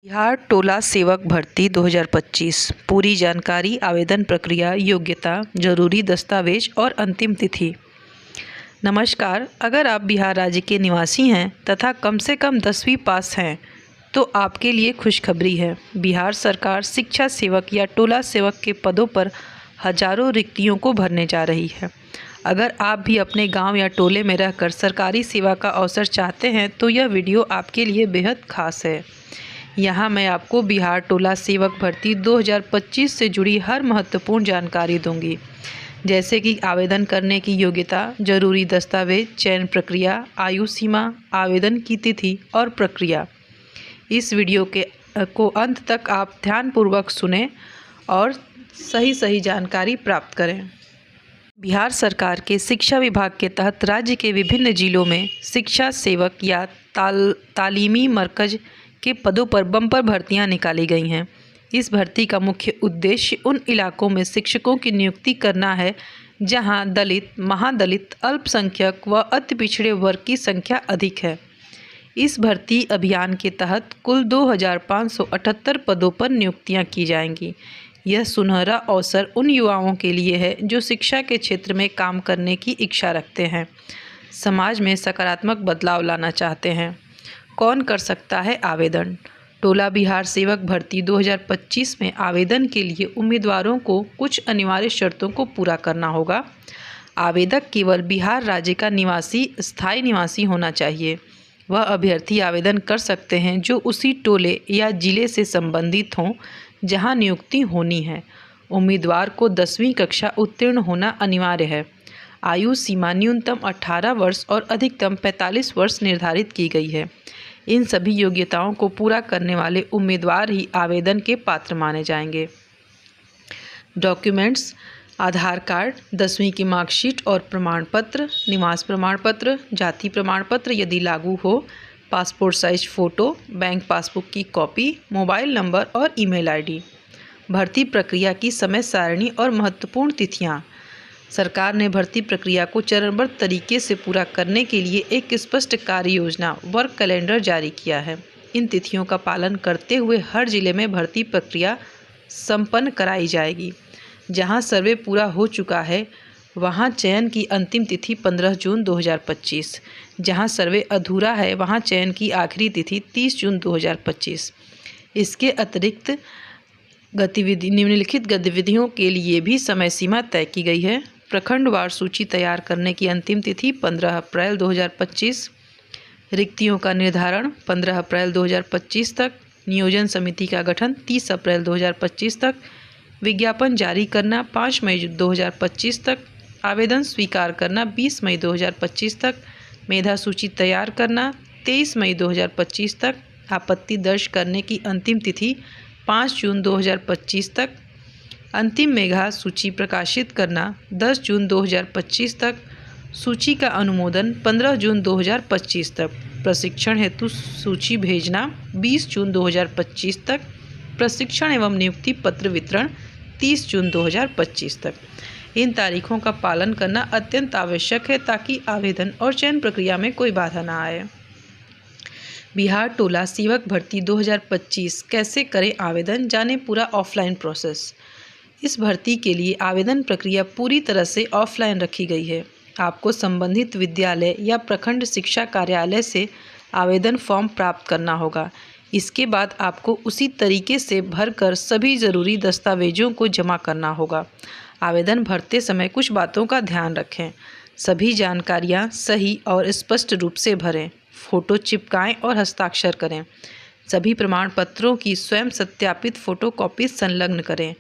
बिहार टोला सेवक भर्ती 2025 पूरी जानकारी, आवेदन प्रक्रिया, योग्यता, जरूरी दस्तावेज और अंतिम तिथि। नमस्कार, अगर आप बिहार राज्य के निवासी हैं तथा कम से कम 10वीं पास हैं तो आपके लिए खुशखबरी है। बिहार सरकार शिक्षा सेवक या टोला सेवक के पदों पर हजारों रिक्तियों को भरने जा रही है। अगर आप भी अपने गांव या टोले में रहकर सरकारी सेवा का अवसर चाहते हैं तो यह वीडियो आपके लिए बेहद खास है। यहाँ मैं आपको बिहार टोला सेवक भर्ती 2025 से जुड़ी हर महत्वपूर्ण जानकारी दूंगी, जैसे कि आवेदन करने की योग्यता, जरूरी दस्तावेज, चयन प्रक्रिया, आयु सीमा, आवेदन की तिथि और प्रक्रिया। इस वीडियो को अंत तक आप ध्यानपूर्वक सुनें और सही जानकारी प्राप्त करें। बिहार सरकार के शिक्षा विभाग के तहत राज्य के विभिन्न जिलों में शिक्षा सेवक या तालीमी मरकज के पदों पर बम्पर भर्तियां निकाली गई हैं। इस भर्ती का मुख्य उद्देश्य उन इलाकों में शिक्षकों की नियुक्ति करना है जहां दलित, महादलित, अल्पसंख्यक व अति पिछड़े वर्ग की संख्या अधिक है। इस भर्ती अभियान के तहत कुल 2578 पदों पर नियुक्तियां की जाएंगी। यह सुनहरा अवसर उन युवाओं के लिए है जो शिक्षा के क्षेत्र में काम करने की इच्छा रखते हैं, समाज में सकारात्मक बदलाव लाना चाहते हैं। कौन कर सकता है आवेदन? टोला बिहार सेवक भर्ती 2025 में आवेदन के लिए उम्मीदवारों को कुछ अनिवार्य शर्तों को पूरा करना होगा। आवेदक केवल बिहार राज्य का निवासी, स्थायी निवासी होना चाहिए। वह अभ्यर्थी आवेदन कर सकते हैं जो उसी टोले या जिले से संबंधित हों जहां नियुक्ति होनी है। उम्मीदवार को 10वीं कक्षा उत्तीर्ण होना अनिवार्य है। आयु सीमा न्यूनतम 18 वर्ष और अधिकतम 45 वर्ष निर्धारित की गई है। इन सभी योग्यताओं को पूरा करने वाले उम्मीदवार ही आवेदन के पात्र माने जाएंगे। डॉक्यूमेंट्स: आधार कार्ड, 10वीं की मार्कशीट और प्रमाण पत्र, निवास प्रमाण पत्र, जाति प्रमाण पत्र यदि लागू हो, passport size photo, bank passbook की कॉपी, मोबाइल नंबर और ईमेल आईडी। भर्ती प्रक्रिया की समय सारणी और महत्वपूर्ण तिथियां। सरकार ने भर्ती प्रक्रिया को चरणबद्ध तरीके से पूरा करने के लिए एक स्पष्ट कार्य योजना, वर्क कैलेंडर जारी किया है। इन तिथियों का पालन करते हुए हर जिले में भर्ती प्रक्रिया संपन्न कराई जाएगी। जहां सर्वे पूरा हो चुका है वहां चयन की अंतिम तिथि 15 जून 2025। जहां सर्वे अधूरा है वहां चयन की आखिरी तिथि 30 जून 2025। इसके अतिरिक्त निम्नलिखित गतिविधियों के लिए भी समय सीमा तय की गई है। प्रखंडवार सूची तैयार करने की अंतिम तिथि 15 अप्रैल 2025। रिक्तियों का निर्धारण 15 अप्रैल 2025 तक। नियोजन समिति का गठन 30 अप्रैल 2025 तक। विज्ञापन जारी करना 5 मई 2025 तक। आवेदन स्वीकार करना 20 मई 2025 तक। मेधा सूची तैयार करना 23 मई 2025 तक। आपत्ति दर्ज करने की अंतिम तिथि 5 जून 2025 तक। अंतिम मेधा सूची प्रकाशित करना 10 जून 2025 तक। सूची का अनुमोदन 15 जून 2025 तक। प्रशिक्षण हेतु सूची भेजना 20 जून 2025 तक। प्रशिक्षण एवं नियुक्ति पत्र वितरण 30 जून 2025 तक। इन तारीखों का पालन करना अत्यंत आवश्यक है ताकि आवेदन और चयन प्रक्रिया में कोई बाधा न आए। बिहार टोला सेवक भर्ती 2025 कैसे करें आवेदन, जाने पूरा ऑफलाइन प्रोसेस। इस भर्ती के लिए आवेदन प्रक्रिया पूरी तरह से ऑफलाइन रखी गई है। आपको संबंधित विद्यालय या प्रखंड शिक्षा कार्यालय से आवेदन फॉर्म प्राप्त करना होगा। इसके बाद आपको उसी तरीके से भरकर सभी ज़रूरी दस्तावेजों को जमा करना होगा। आवेदन भरते समय कुछ बातों का ध्यान रखें। सभी जानकारियां सही और स्पष्ट रूप से भरें। फ़ोटो चिपकाएं और हस्ताक्षर करें। सभी प्रमाण पत्रों की स्वयं सत्यापित फ़ोटोकॉपी संलग्न करें।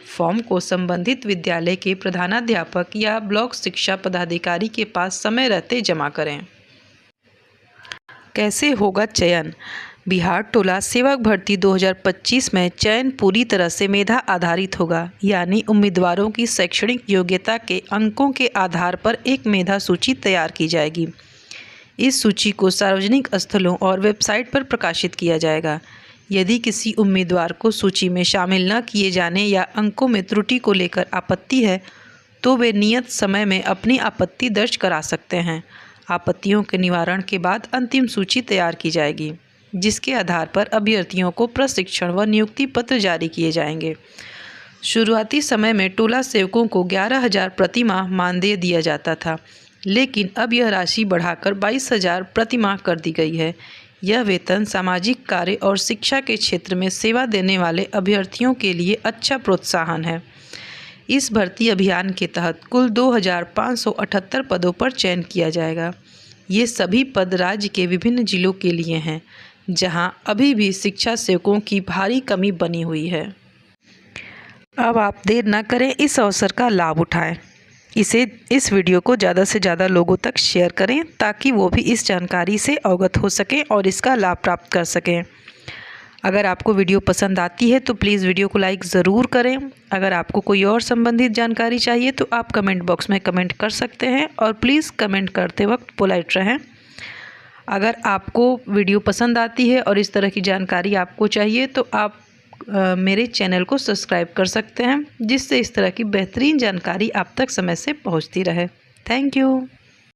फॉर्म को संबंधित विद्यालय के प्रधानाध्यापक या ब्लॉक शिक्षा पदाधिकारी के पास समय रहते जमा करें। कैसे होगा चयन? बिहार टोला सेवक भर्ती 2025 में चयन पूरी तरह से मेधा आधारित होगा, यानी उम्मीदवारों की शैक्षणिक योग्यता के अंकों के आधार पर एक मेधा सूची तैयार की जाएगी। इस सूची को सार्वजनिक स्थलों और वेबसाइट पर प्रकाशित किया जाएगा। यदि किसी उम्मीदवार को सूची में शामिल न किए जाने या अंकों में त्रुटि को लेकर आपत्ति है तो वे नियत समय में अपनी आपत्ति दर्ज करा सकते हैं। आपत्तियों के निवारण के बाद अंतिम सूची तैयार की जाएगी। जिसके आधार पर अभ्यर्थियों को प्रशिक्षण व नियुक्ति पत्र जारी किए जाएंगे। शुरुआती समय में टोला सेवकों को 11,000 प्रतिमाह मानदेय दिया जाता था, लेकिन अब यह राशि बढ़ाकर 22,000 प्रतिमाह कर दी गई है। यह वेतन सामाजिक कार्य और शिक्षा के क्षेत्र में सेवा देने वाले अभ्यर्थियों के लिए अच्छा प्रोत्साहन है। इस भर्ती अभियान के तहत कुल 2,578 पदों पर चयन किया जाएगा। ये सभी पद राज्य के विभिन्न जिलों के लिए हैं, जहां अभी भी शिक्षा सेवकों की भारी कमी बनी हुई है। अब आप देर न करें, इस अवसर का लाभ उठाएं। इस वीडियो को ज़्यादा से ज़्यादा लोगों तक शेयर करें ताकि वो भी इस जानकारी से अवगत हो सकें और इसका लाभ प्राप्त कर सकें। अगर आपको वीडियो पसंद आती है तो प्लीज़ वीडियो को लाइक ज़रूर करें। अगर आपको कोई और संबंधित जानकारी चाहिए तो आप कमेंट बॉक्स में कमेंट कर सकते हैं और प्लीज़ कमेंट करते वक्त पोलाइट रहें। अगर आपको वीडियो पसंद आती है और इस तरह की जानकारी आपको चाहिए तो आप मेरे चैनल को सब्सक्राइब कर सकते हैं, जिससे इस तरह की बेहतरीन जानकारी आप तक समय से पहुंचती रहे। Thank you.